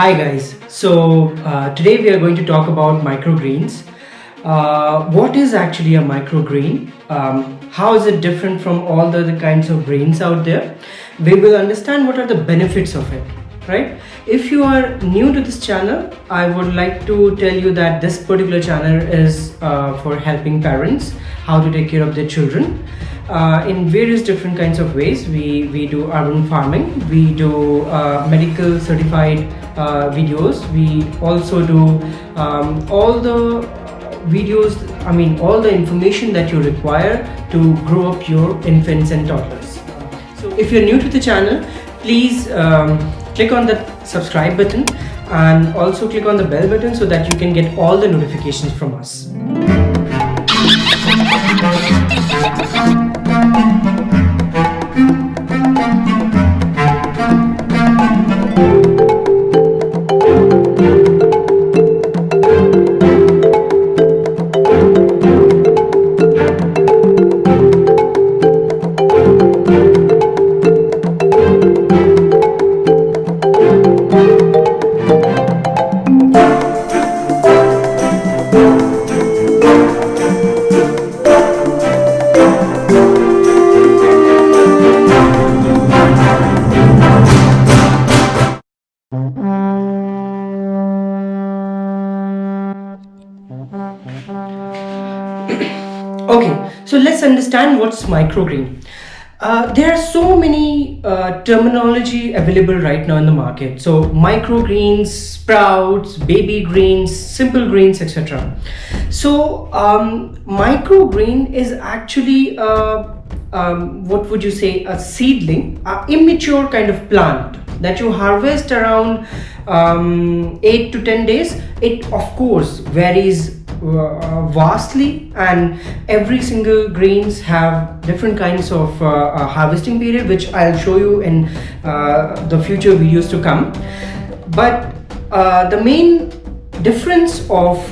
Hi guys, today we are going to talk about microgreens. What is actually a microgreen? How is it different from all the other kinds of greens out there? We will understand what are the benefits of it, right? If you are new to this channel, I would like to tell you that this particular channel is for helping parents how to take care of their children. In various different kinds of ways. We do urban farming, we do medical certified videos, we also do all the videos, all the information that you require to grow up your infants and toddlers. So if you're new to the channel, please click on the subscribe button and also click on the bell button so that you can get all the notifications from us. Okay, so let's understand what's microgreen. There are so many terminology available right now in the market. So microgreens, sprouts, baby greens, simple greens, etc. So microgreen is actually what would you say, a seedling, an immature kind of plant that you harvest around 8 to 10 days. It of course varies vastly, and every single greens have different kinds of harvesting period, which I'll show you in the future videos to come. But the main difference of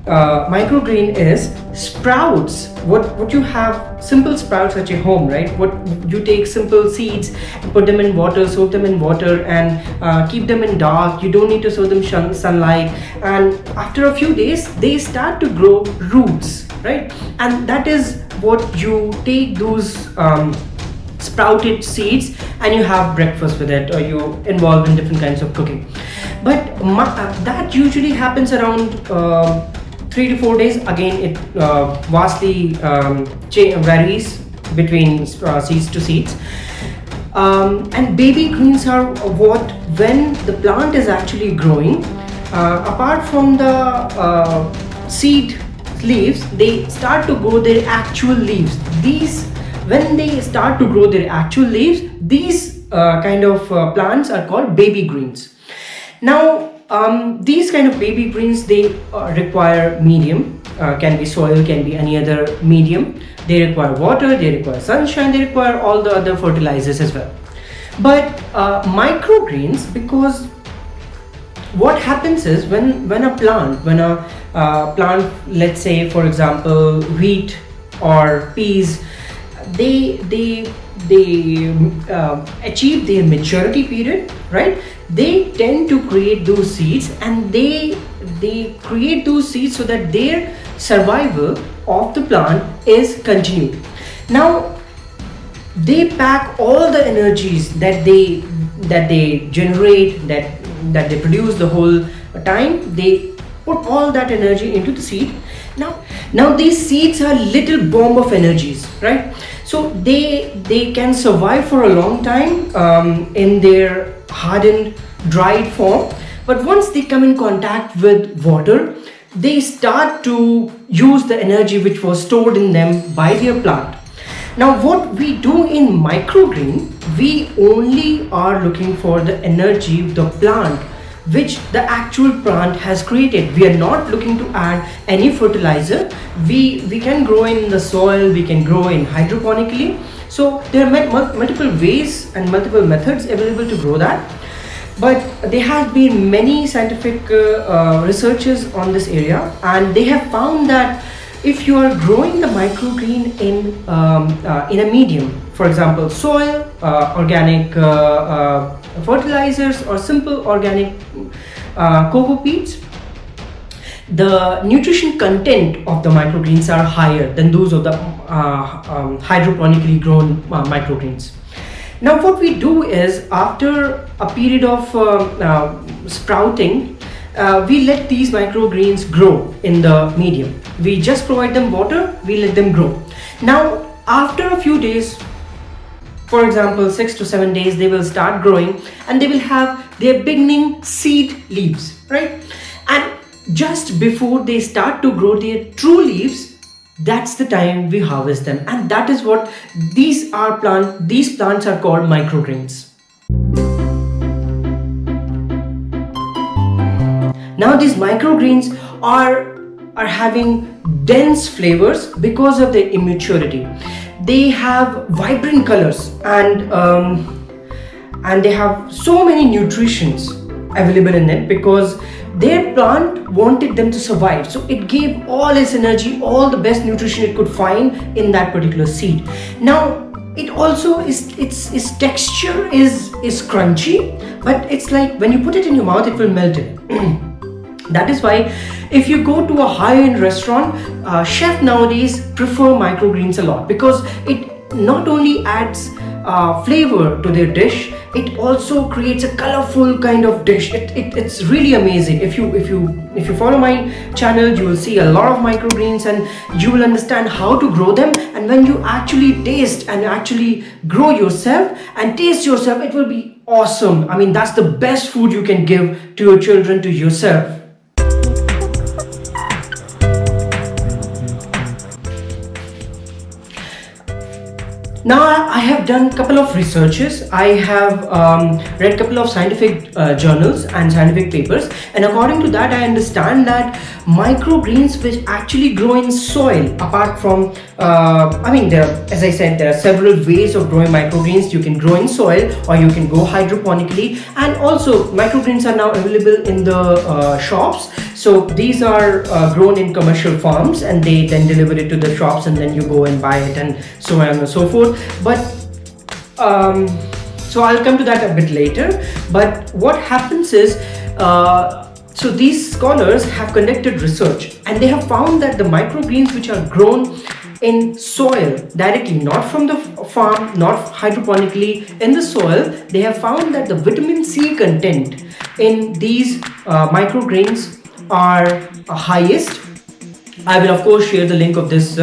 microgreen is sprouts. What you have, simple sprouts at your home, right? What you take simple seeds, put them in water, soak them in water, and keep them in dark. You don't need to show them sunlight, and after a few days they start to grow roots, right? And that is what you take those sprouted seeds and you have breakfast with it, or you involve in different kinds of cooking. But that usually happens around 3 to 4 days. Again, it vastly varies between seeds to seeds. And baby greens are what, when the plant is actually growing, apart from the seed leaves, they start to grow their actual leaves. When they start to grow their actual leaves, these kind of plants are called baby greens. Now, these kind of baby greens, they require medium, can be soil, can be any other medium. They require water, they require sunshine, they require all the other fertilizers as well. But microgreens, because what happens is when a plant, let's say for example wheat or peas, they achieve their maturity period, right? They tend to create those seeds, and they create those seeds so that their survival of the plant is continued. Now they pack all the energies that they generate, that they produce the whole time. They put all that energy into the seed. Now these seeds are little bomb of energies, right? So they can survive for a long time in their hardened, dried form. But once they come in contact with water, they start to use the energy which was stored in them by their plant. Now what we do in microgreen, we only are looking for the energy of the plant which the actual plant has created. We are not looking to add any fertilizer. We can grow in the soil, we can grow in hydroponically. So there are multiple ways and multiple methods available to grow that. But there have been many scientific researches on this area, and they have found that if you are growing the microgreen in a medium, for example soil, organic fertilizers, or simple organic cocoa beans, the nutrition content of the microgreens are higher than those of the hydroponically grown microgreens. Now what we do is, after a period of sprouting, we let these microgreens grow in the medium. We just provide them water, we let them grow. Now after a few days, for example 6 to 7 days, they will start growing and they will have their beginning seed leaves, right? And just before they start to grow their true leaves, that's the time we harvest them. And that is what these plants are called microgreens. Now these microgreens are having dense flavors because of their immaturity. They have vibrant colors and they have so many nutritions available in it because their plant wanted them to survive. So it gave all its energy, all the best nutrition it could find in that particular seed. Now it also its texture is crunchy, but it's like when you put it in your mouth, it will melt it. That is why if you go to a high-end restaurant, chef nowadays prefer microgreens a lot because it not only adds flavor to their dish, it also creates a colorful kind of dish. It's really amazing. If you follow my channel, you will see a lot of microgreens and you will understand how to grow them. And when you actually taste and actually grow yourself and taste yourself, it will be awesome. I mean, that's the best food you can give to your children, to yourself. Now I have done a couple of researches. I have read a couple of scientific journals and scientific papers, and according to that I understand that microgreens which actually grow in soil, apart from as I said, there are several ways of growing microgreens. You can grow in soil or you can go hydroponically, and also microgreens are now available in the shops. So these are grown in commercial farms and they then deliver it to the shops and then you go and buy it and so on and so forth. But so I'll come to that a bit later. But what happens is, so these scholars have conducted research and they have found that the microgreens which are grown in soil directly, not from the farm, not hydroponically, in the soil, they have found that the vitamin C content in these microgreens are highest. I will of course share the link of this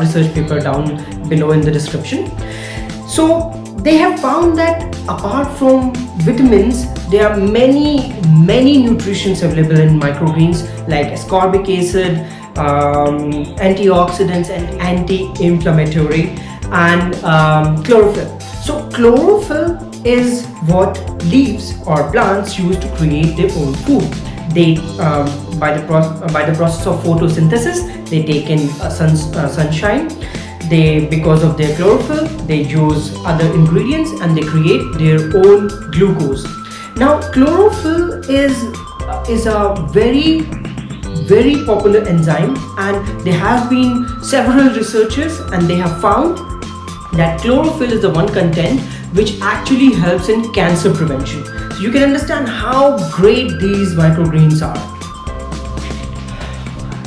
research paper down below in the description. So they have found that apart from vitamins, there are many nutrients available in microgreens like ascorbic acid, antioxidants and anti-inflammatory, and chlorophyll. So chlorophyll is what leaves or plants use to create their own food. They by the process of photosynthesis, they take in sunshine. Because of their chlorophyll, they use other ingredients and they create their own glucose. Now chlorophyll is a very popular enzyme, and there have been several researchers and they have found that chlorophyll is the one content which actually helps in cancer prevention. So you can understand how great these microgreens are.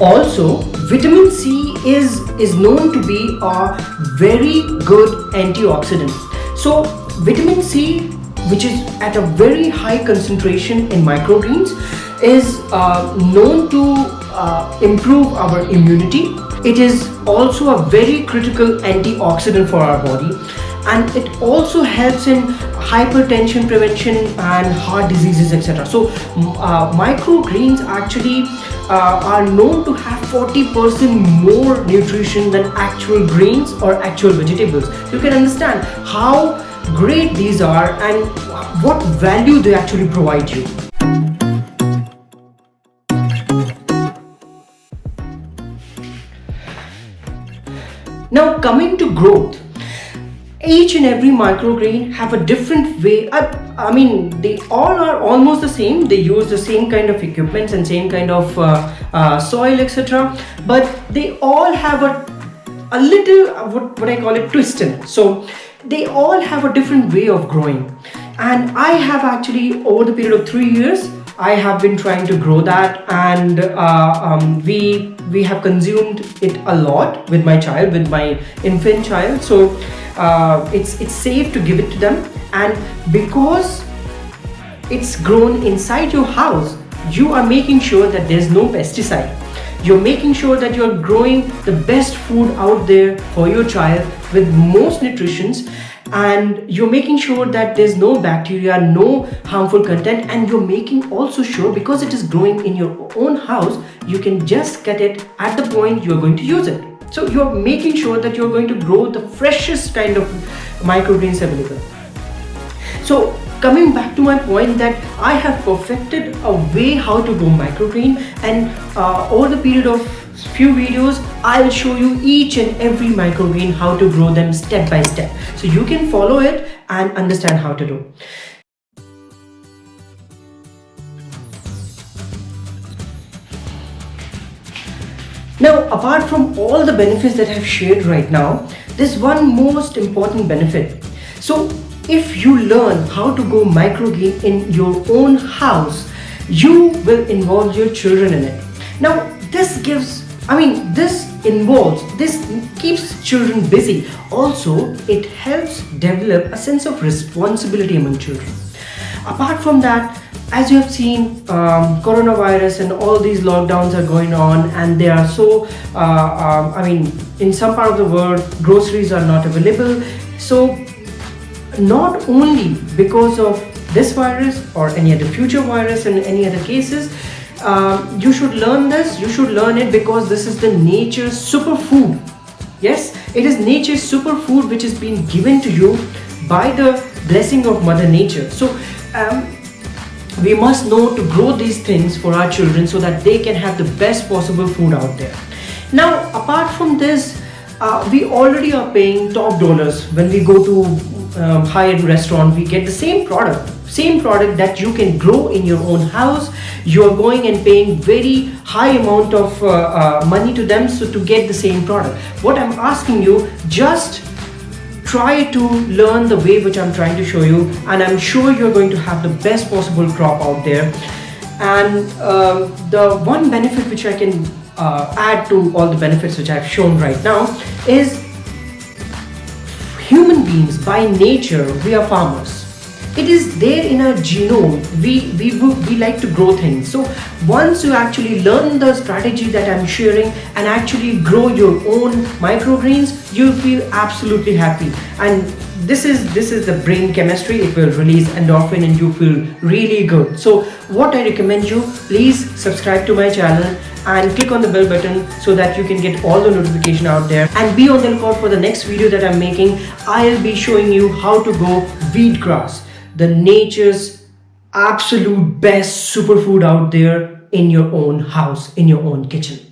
Also, vitamin C is known to be a very good antioxidant. So vitamin C, which is at a very high concentration in microgreens, is known to improve our immunity. It is also a very critical antioxidant for our body, and it also helps in hypertension prevention and heart diseases, etc. So microgreens actually are known to have 40% more nutrition than actual grains or actual vegetables. You can understand how great these are and what value they actually provide you. Now coming to growth, each and every microgreen have a different way. I mean, they all are almost the same. They use the same kind of equipment and same kind of soil, etc. But they all have a little what I call it twist in it. So they all have a different way of growing. And I have actually, over the period of 3 years, I have been trying to grow that, and we have consumed it a lot with my child, with my infant child. So it's safe to give it to them, and because it's grown inside your house, you are making sure that there's no pesticide. You're making sure that you're growing the best food out there for your child with most nutritions, and you're making sure that there's no bacteria, no harmful content, and you're making also sure, because it is growing in your own house, you can just cut it at the point you're going to use it. So you're making sure that you're going to grow the freshest kind of microgreens available. So coming back to my point, that I have perfected a way how to grow microgreen, and over the period of few videos I'll show you each and every microgreen, how to grow them step by step, so you can follow it and understand how to do. Now, apart from all the benefits that I've shared right now, there's one most important benefit. So if you learn how to grow microgreen in your own house, you will involve your children in it. Now, this keeps children busy. Also, it helps develop a sense of responsibility among children. Apart from that, as you have seen, coronavirus and all these lockdowns are going on, and they are so in some part of the world groceries are not available. So not only because of this virus or any other future virus and any other cases, you should learn this. You should learn it because this is the nature's superfood. Yes, it is nature's superfood which is being given to you by the blessing of Mother Nature. So we must know to grow these things for our children so that they can have the best possible food out there. Now, apart from this, we already are paying top dollars when we go to high-end restaurant. We get the same product that you can grow in your own house. You are going and paying very high amount of money to them, so to get the same product. What I'm asking you, just try to learn the way which I'm trying to show you, and I'm sure you're going to have the best possible crop out there. And the one benefit which I can add to all the benefits which I've shown right now is, human beings by nature, we are farmers. It is there in our genome. We like to grow things. So once you actually learn the strategy that I'm sharing and actually grow your own microgreens, you'll feel absolutely happy. And this is the brain chemistry. It will release endorphin and you feel really good. So what I recommend you, please subscribe to my channel and click on the bell button so that you can get all the notification out there, and be on the lookout for the next video that I'm making. I'll be showing you how to grow wheatgrass, the nature's absolute best superfood out there, in your own house, in your own kitchen.